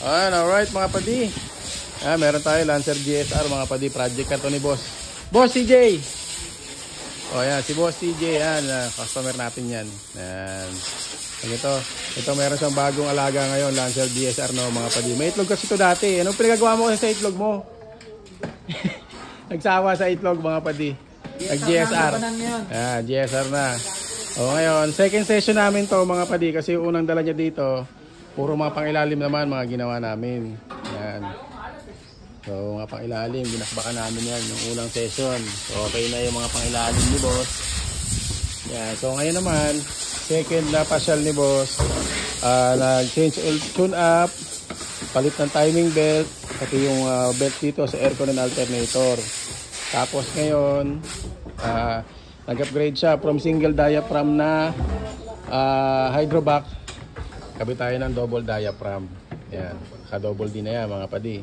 Alright mga padi. Meron tayo Lancer GSR mga padi. Project ka to ni Boss CJ. Yan, si Boss CJ. Yan, customer natin yan. Yan. Ito meron siyang bagong alaga ngayon, Lancer GSR no mga padi. May itlog kasi ito dati. Anong pinagagawa mo kasi sa itlog mo? Nagsawa sa itlog mga padi. Nag-GSR. GSR na. Ngayon, second session namin to mga padi kasi unang dala niya dito, puro mga pangilalim naman mga ginawa namin. Yan. So, mga pangilalim, ginakbakan namin yan yung unang session. So, okay na yung mga pangilalim ni Boss. Yan. So, ngayon naman, second na pasyal ni Boss, nag-change oil tune up, palit ng timing belt, pati yung belt dito sa aircon and alternator. Tapos ngayon, nag-upgrade siya from single diaphragm na hydrovac. Kabit tayo ng double diaphragm. Yan, naka-double din na yan mga padi.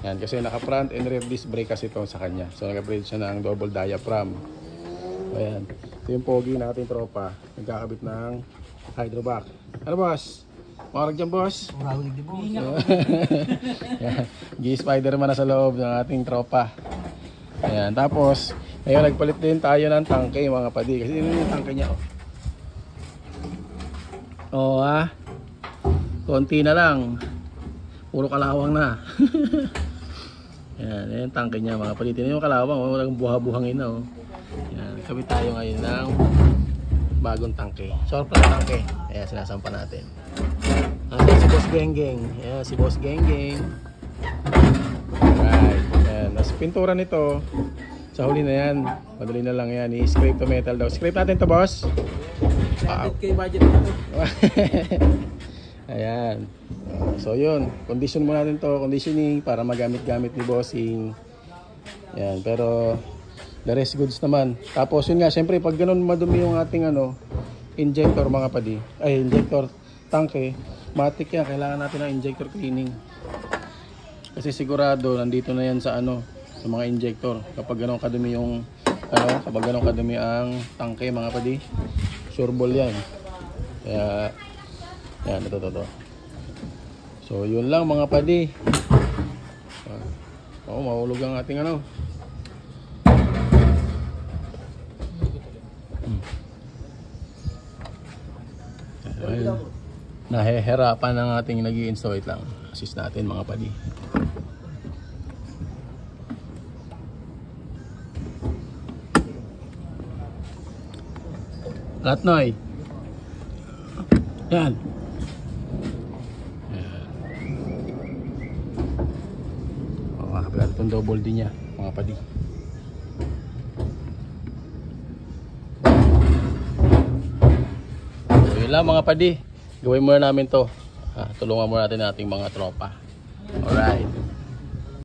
Yan, kasi naka-front and rear disc brake kasi ito sa kanya. So nag-upgrade siya ng double diaphragm. Ayan, ito yung pogi natin tropa. Nagkakabit ng hydrovac. Ano boss? Marag dyan boss? Marag di boss. G-Spider-Man na sa loob ng ating tropa. Ayan, tapos ngayon nagpalit din tayo ng tangke mga padi. Kasi yun yung tangke niya. Konti na lang. Puro kalawang na. Yan, yung tangke niya mga padi. Tingnan yung kalawang, walang buha-buhangin na. Yan, kabit tayo ngayon ng bagong tangke. Surplus tangke. Ayan, sinasampa natin. Si Boss Genggeng. Ayan, si Boss Genggeng. Alright. Ayan, nas pintura nito. Sa huli na yan. Madali na lang yan. I-scrape to metal daw. Scrape natin to boss. Budget na to. Ayan. So yun. Condition mo natin to. Conditioning para magamit-gamit ni bossing. Ayan. Pero the rest goods naman. Tapos yun nga. Siyempre pag ganun madumi yung ating injector mga padi. Ay injector tanke. Matik yan. Kailangan natin ng injector cleaning. Kasi sigurado nandito na yan sa sa mga injector kapag ganun kadumi yung kapag ganun kadumi ang tangke mga padi, sure ball yan. Kaya yan, ito. So yun lang mga padi. Mahulog ang ating nahihirapan ng ating nag-i-install. Wait lang, assist natin mga padi. Latnoy. Yan. Makakapila itong double D niya mga padi. So yun lang mga padi. Gawin muna namin to. Tulungan muna natin ating mga tropa. Alright.